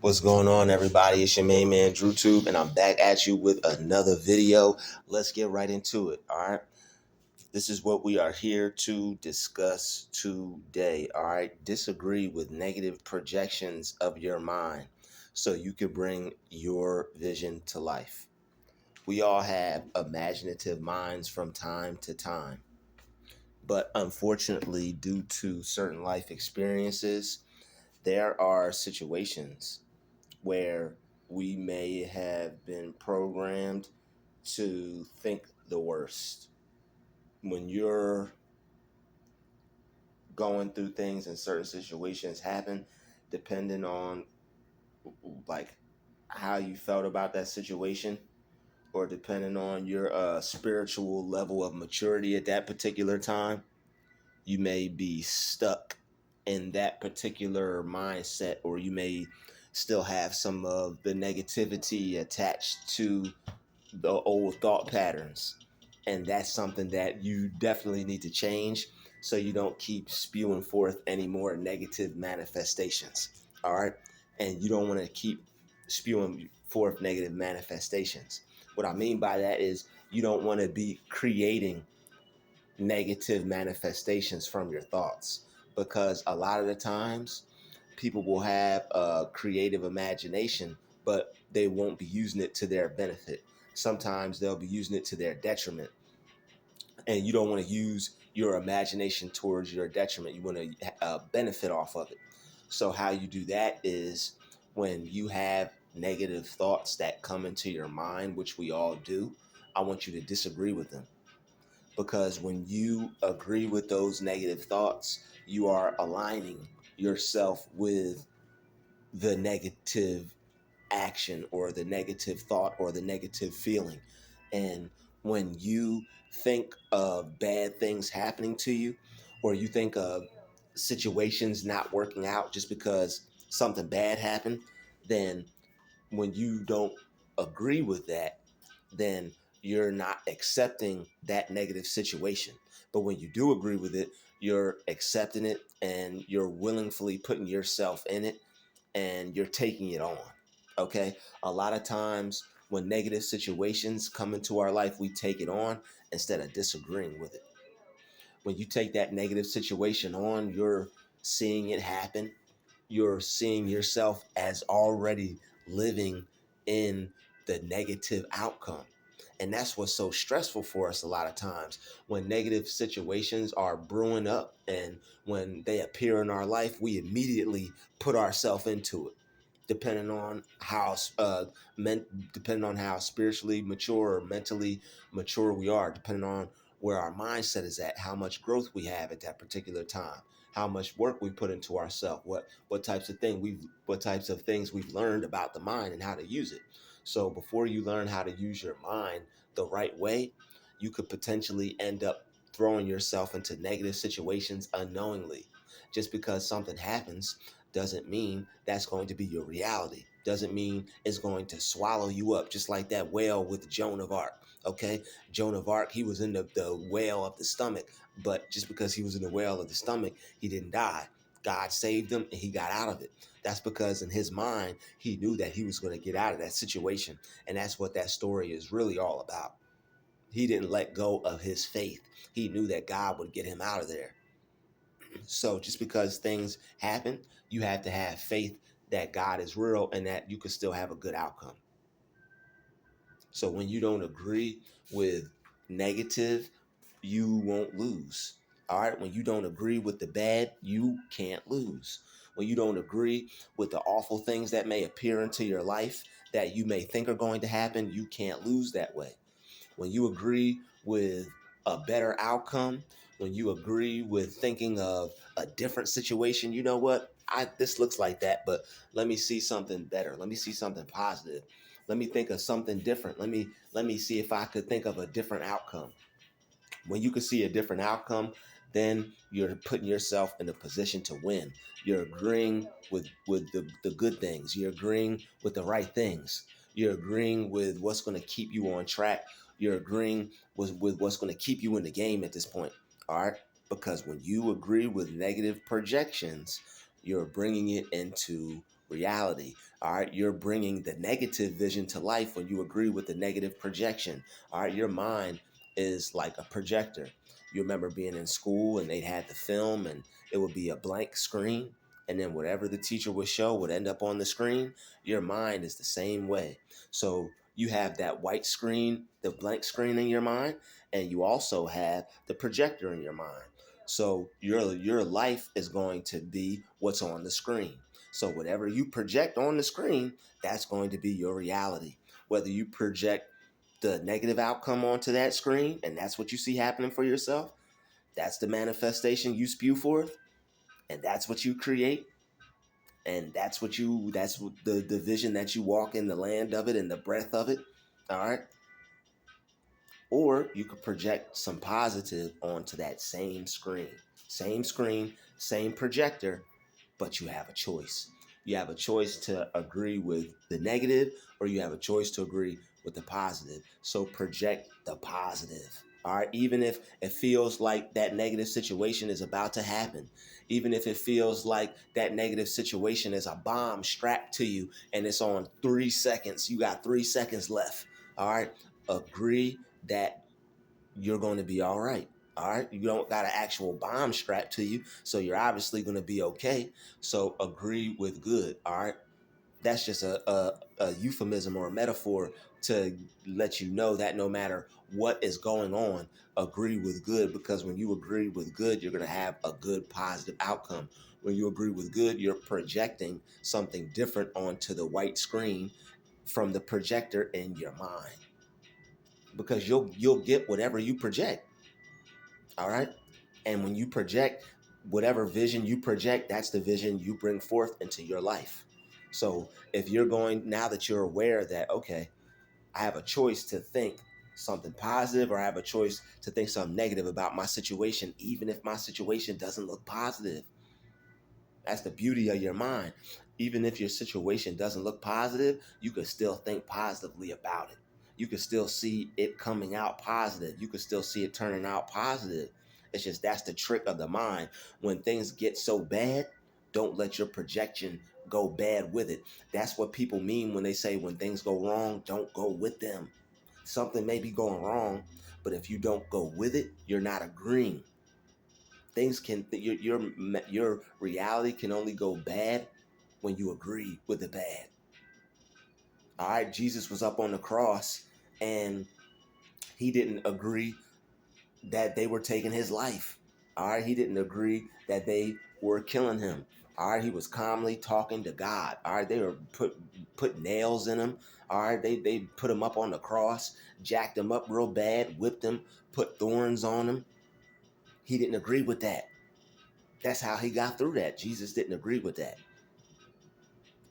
What's going on, everybody? It's your main man, Druuill, and I'm back at you with another video. Let's get right into it, all right? This is what we are here to discuss today, all right? Disagree with negative projections of your mind so you can bring your vision to life. We all have imaginative minds from time to time, but unfortunately, due to certain life experiences, there are situations where we may have been programmed to think the worst. When you're going through things and certain situations happen, depending on like how you felt about that situation, or depending on your spiritual level of maturity at that particular time, you may be stuck in that particular mindset, or you may still have some of the negativity attached to the old thought patterns. And that's something that you definitely need to change so you don't keep spewing forth any more negative manifestations. All right. And you don't want to keep spewing forth negative manifestations. What I mean by that is you don't want to be creating negative manifestations from your thoughts, because a lot of the times people will have a creative imagination, but they won't be using it to their benefit. Sometimes they'll be using it to their detriment, and you don't want to use your imagination towards your detriment. You want to benefit off of it. So how you do that is when you have negative thoughts that come into your mind, which we all do, I want you to disagree with them, because when you agree with those negative thoughts, you are aligning yourself with the negative action or the negative thought or the negative feeling. And when you think of bad things happening to you, or you think of situations not working out just because something bad happened, then when you don't agree with that, then you're not accepting that negative situation. But when you do agree with it, you're accepting it and you're willingly putting yourself in it and you're taking it on. Okay. A lot of times when negative situations come into our life, we take it on instead of disagreeing with it. When you take that negative situation on, you're seeing it happen. You're seeing yourself as already living in the negative outcome. And that's what's so stressful for us a lot of times, when negative situations are brewing up and when they appear in our life, we immediately put ourselves into it, depending on how depending on how spiritually mature or mentally mature we are, depending on where our mindset is at, how much growth we have at that particular time, how much work we put into ourselves, what types of things we've learned about the mind and how to use it. So before you learn how to use your mind the right way, you could potentially end up throwing yourself into negative situations unknowingly. Just because something happens doesn't mean that's going to be your reality. Doesn't mean it's going to swallow you up, just like that whale with Joan of Arc. Okay, Joan of Arc, he was in the whale of the stomach, but just because he was in the whale of the stomach, he didn't die. God saved him and he got out of it. That's because in his mind, he knew that he was going to get out of that situation. And that's what that story is really all about. He didn't let go of his faith. He knew that God would get him out of there. So just because things happen, you have to have faith that God is real and that you can still have a good outcome. So when you don't agree with negative, you won't lose. All right. When you don't agree with the bad, you can't lose. When you don't agree with the awful things that may appear into your life that you may think are going to happen, you can't lose that way. When you agree with a better outcome, when you agree with thinking of a different situation, you know what? This looks like that, but let me see something better. Let me see something positive. Let me think of something different. Let me see if I could think of a different outcome. When you can see a different outcome, then you're putting yourself in a position to win. You're agreeing with the good things. You're agreeing with the right things. You're agreeing with what's going to keep you on track. You're agreeing with what's going to keep you in the game at this point. All right. Because when you agree with negative projections, you're bringing it into reality. All right, you're bringing the negative vision to life when you agree with the negative projection. All right, your mind is like a projector. You remember being in school and they'd had the film and it would be a blank screen, and then whatever the teacher would show would end up on the screen. Your mind is the same way. So you have that white screen, the blank screen in your mind, and you also have the projector in your mind. So your life is going to be what's on the screen. So whatever you project on the screen, that's going to be your reality. Whether you project the negative outcome onto that screen and that's what you see happening for yourself, that's the manifestation you spew forth, and that's what you create, and that's what the vision that you walk in the land of it and the breath of it. All right. Or you could project some positive onto that same screen, same projector, but you have a choice. You have a choice to agree with the negative, or you have a choice to agree with the positive. So project the positive. All right. Even if it feels like that negative situation is about to happen, even if it feels like that negative situation is a bomb strapped to you and it's on 3 seconds, you got 3 seconds left. All right. Agree that you're going to be all right. All right. You don't got an actual bomb strapped to you. So you're obviously going to be okay. So agree with good. All right. That's just a euphemism or a metaphor to let you know that no matter what is going on, agree with good. Because when you agree with good, you're going to have a good positive outcome. When you agree with good, you're projecting something different onto the white screen from the projector in your mind, because you'll get whatever you project. All right. And when you project whatever vision you project, that's the vision you bring forth into your life. So if you're going, now that you're aware that, okay, I have a choice to think something positive or I have a choice to think something negative about my situation, even if my situation doesn't look positive. That's the beauty of your mind. Even if your situation doesn't look positive, you can still think positively about it. You can still see it coming out positive. You can still see it turning out positive. It's just that's the trick of the mind. When things get so bad, don't let your projection go bad with it. That's what people mean when they say when things go wrong, don't go with them. Something may be going wrong, but if you don't go with it, you're not agreeing. Things can your reality can only go bad when you agree with the bad. All right, Jesus was up on the cross and he didn't agree that they were taking his life. All right, he didn't agree that they were killing him. All right, he was calmly talking to God. All right, they were put nails in him. All right, they put him up on the cross, jacked him up real bad, whipped him, put thorns on him. He didn't agree with that. That's how he got through that. Jesus didn't agree with that.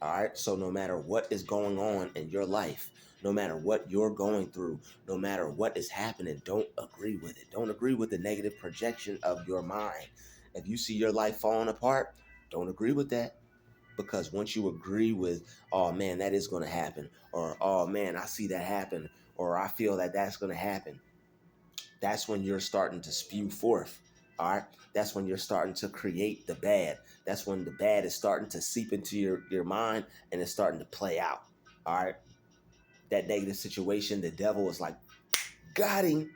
All right. So no matter what is going on in your life, no matter what you're going through, no matter what is happening, don't agree with it. Don't agree with the negative projection of your mind. If you see your life falling apart, don't agree with that. Because once you agree with, oh man, that is going to happen, or oh man, I see that happen, or I feel that that's going to happen, that's when you're starting to spew forth. All right. That's when you're starting to create the bad. That's when the bad is starting to seep into your mind and it's starting to play out. All right. That negative situation, the devil is like, got him.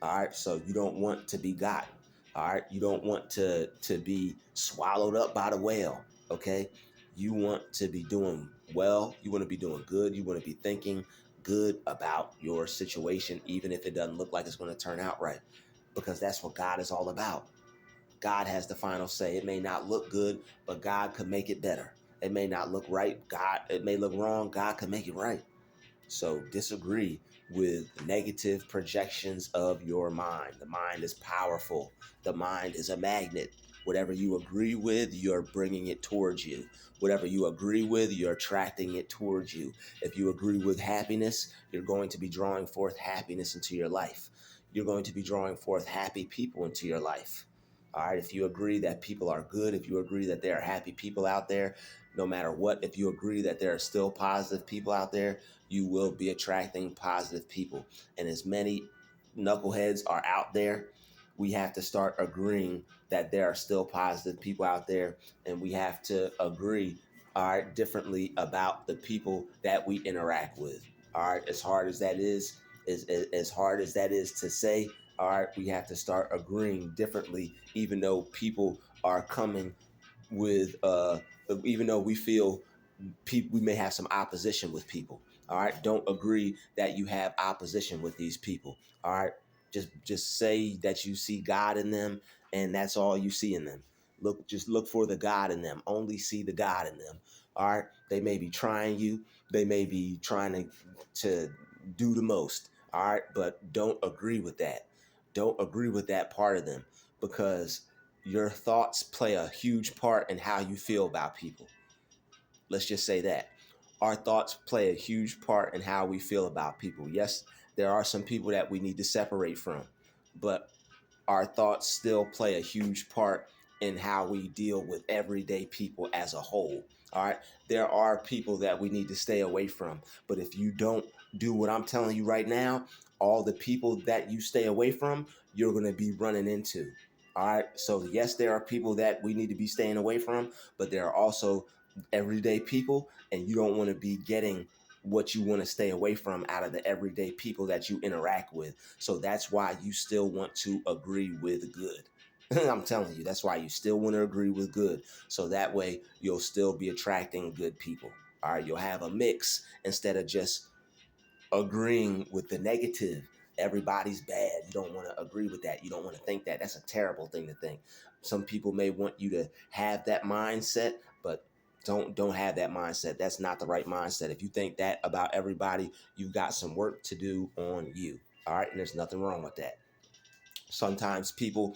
All right. So you don't want to be got. All right. You don't want to be swallowed up by the whale. Okay. You want to be doing well. You want to be doing good. You want to be thinking good about your situation, even if it doesn't look like it's going to turn out right, because that's what God is all about. God has the final say. It may not look good, but God could make it better. It may not look right. It may look wrong. God could make it right. So disagree with negative projections of your mind. The mind is powerful. The mind is a magnet. Whatever you agree with, you're bringing it towards you. Whatever you agree with, you're attracting it towards you. If you agree with happiness, you're going to be drawing forth happiness into your life. You're going to be drawing forth happy people into your life. All right. If you agree that people are good, if you agree that there are happy people out there, no matter what, if you agree that there are still positive people out there, you will be attracting positive people. And as many knuckleheads are out there, we have to start agreeing that there are still positive people out there, and we have to agree all right, differently about the people that we interact with. All right, as hard as that is as hard as that is to say, all right, we have to start agreeing differently, even though people are coming with even though we feel people, we may have some opposition with people. All right, don't agree that you have opposition with these people. All right, just say that you see God in them, and that's all you see in them. Just look for the God in them. Only see the God in them. All right, they may be trying you. They may be trying to do the most. All right, but don't agree with that. Don't agree with that part of them, because your thoughts play a huge part in how you feel about people. Let's just say that our thoughts play a huge part in how we feel about people. Yes, there are some people that we need to separate from, but our thoughts still play a huge part in how we deal with everyday people as a whole. All right. There are people that we need to stay away from. But if you don't do what I'm telling you right now, all the people that you stay away from, you're going to be running into. All right. So, yes, there are people that we need to be staying away from, but there are also everyday people, and you don't want to be getting what you want to stay away from out of the everyday people that you interact with. So that's why you still want to agree with good. I'm telling you, that's why you still want to agree with good. So that way you'll still be attracting good people. All right, you'll have a mix instead of just agreeing with the negative. Everybody's bad. You don't want to agree with that. You don't want to think that. That's a terrible thing to think. Some people may want you to have that mindset, but don't have that mindset. That's not the right mindset. If you think that about everybody, you've got some work to do on you. All right, and there's nothing wrong with that. Sometimes people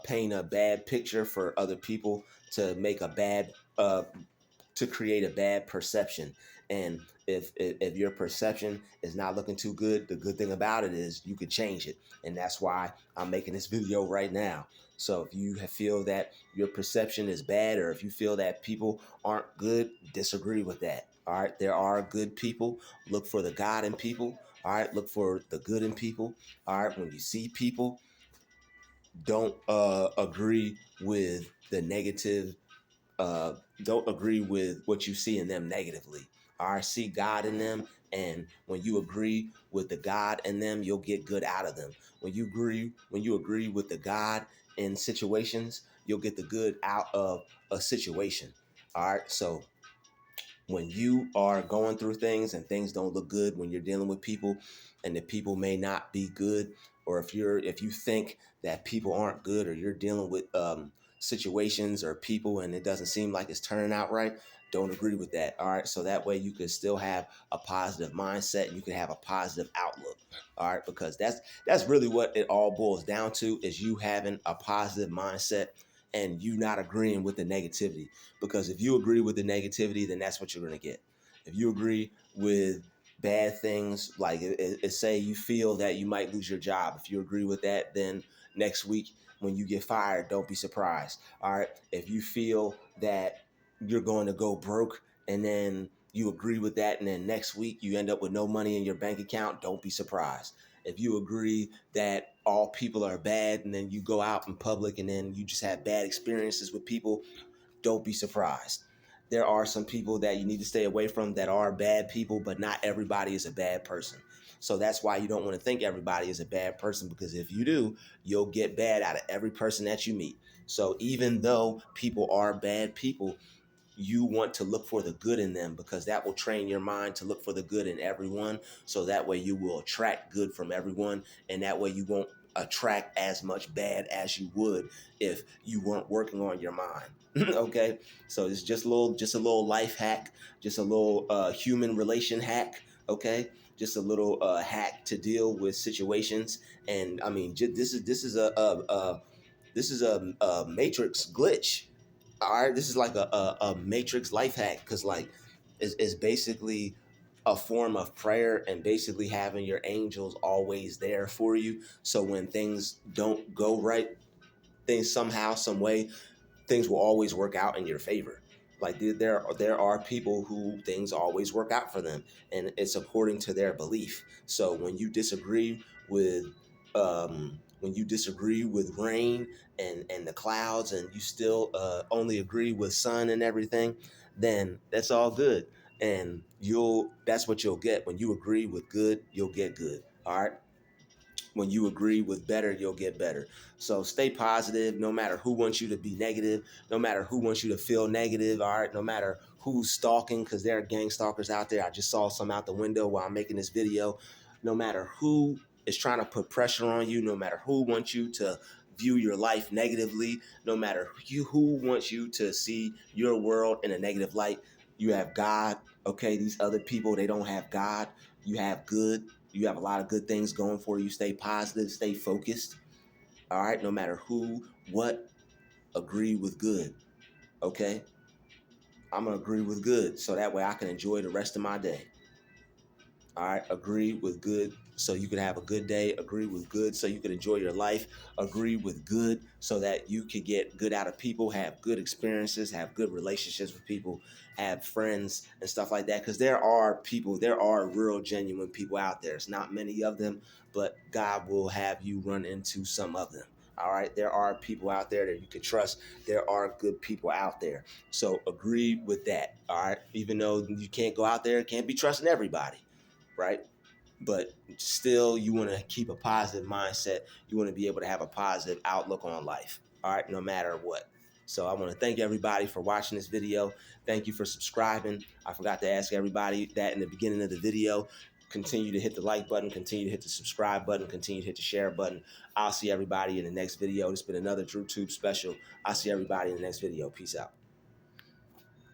paint a bad picture for other people to make a bad to create a bad perception. And if your perception is not looking too good, the good thing about it is you could change it. And that's why I'm making this video right now. So if you feel that your perception is bad, or if you feel that people aren't good, disagree with that. All right, there are good people. Look for the God in people. All right, look for the good in people. All right, when you see people, don't agree with the negative, uh, don't agree with what you see in them negatively. Or see God in them, and when you agree with the God in them, you'll get good out of them. When you agree with the God in situations, you'll get the good out of a situation. All right, so when you are going through things and things don't look good, when you're dealing with people and the people may not be good, or if you think that people aren't good, or you're dealing with situations or people and it doesn't seem like it's turning out right, don't agree with that. All right, so that way you can still have a positive mindset and you can have a positive outlook. All right, because that's really what it all boils down to, is you having a positive mindset and you not agreeing with the negativity. Because if you agree with the negativity, then that's what you're going to get. If you agree with bad things, like say you feel that you might lose your job, if you agree with that, then next week when you get fired, don't be surprised. All right. If you feel that you're going to go broke, and then you agree with that, and then next week you end up with no money in your bank account, don't be surprised. If you agree that all people are bad, and then you go out in public and then you just have bad experiences with people, don't be surprised. There are some people that you need to stay away from that are bad people, but not everybody is a bad person. So that's why you don't want to think everybody is a bad person, because if you do, you'll get bad out of every person that you meet. So even though people are bad people, you want to look for the good in them, because that will train your mind to look for the good in everyone. So that way you will attract good from everyone, and that way you won't attract as much bad as you would if you weren't working on your mind. Okay, so it's just a little life hack, just a little human relation hack. Okay, just a little hack to deal with situations. And I mean, this is a matrix glitch. All right, this is like a matrix life hack, because like it's basically a form of prayer, and basically having your angels always there for you. So when things don't go right, things somehow, some way, things will always work out in your favor. Like there are people who things always work out for them, and it's according to their belief. So when you disagree with rain and the clouds, and you still only agree with sun and everything, then that's all good. And that's what you'll get. When you agree with good, you'll get good. All right. When you agree with better, you'll get better. So stay positive no matter who wants you to be negative, no matter who wants you to feel negative, all right, no matter who's stalking, because there are gang stalkers out there. I just saw some out the window while I'm making this video. No matter who is trying to put pressure on you, no matter who wants you to view your life negatively, no matter who wants you to see your world in a negative light, you have God. Okay, these other people, they don't have God. You have good. You have a lot of good things going for you. Stay positive, stay focused. All right, no matter who, what, agree with good. Okay, I'm gonna agree with good so that way I can enjoy the rest of my day. All right, agree with good so you can have a good day. Agree with good so you can enjoy your life. Agree with good so that you can get good out of people, have good experiences, have good relationships with people, have friends and stuff like that. Because there are people, there are real, genuine people out there. It's not many of them, but God will have you run into some of them. All right, there are people out there that you can trust. There are good people out there. So agree with that. All right, even though you can't go out there, can't be trusting everybody, right? But still, you want to keep a positive mindset. You want to be able to have a positive outlook on life, all right, no matter what. So I want to thank everybody for watching this video. Thank you for subscribing. I forgot to ask everybody that in the beginning of the video. Continue to hit the like button, continue to hit the subscribe button, continue to hit the share button. I'll see everybody in the next video. This has been another DruuTube special. I'll see everybody in the next video. Peace out.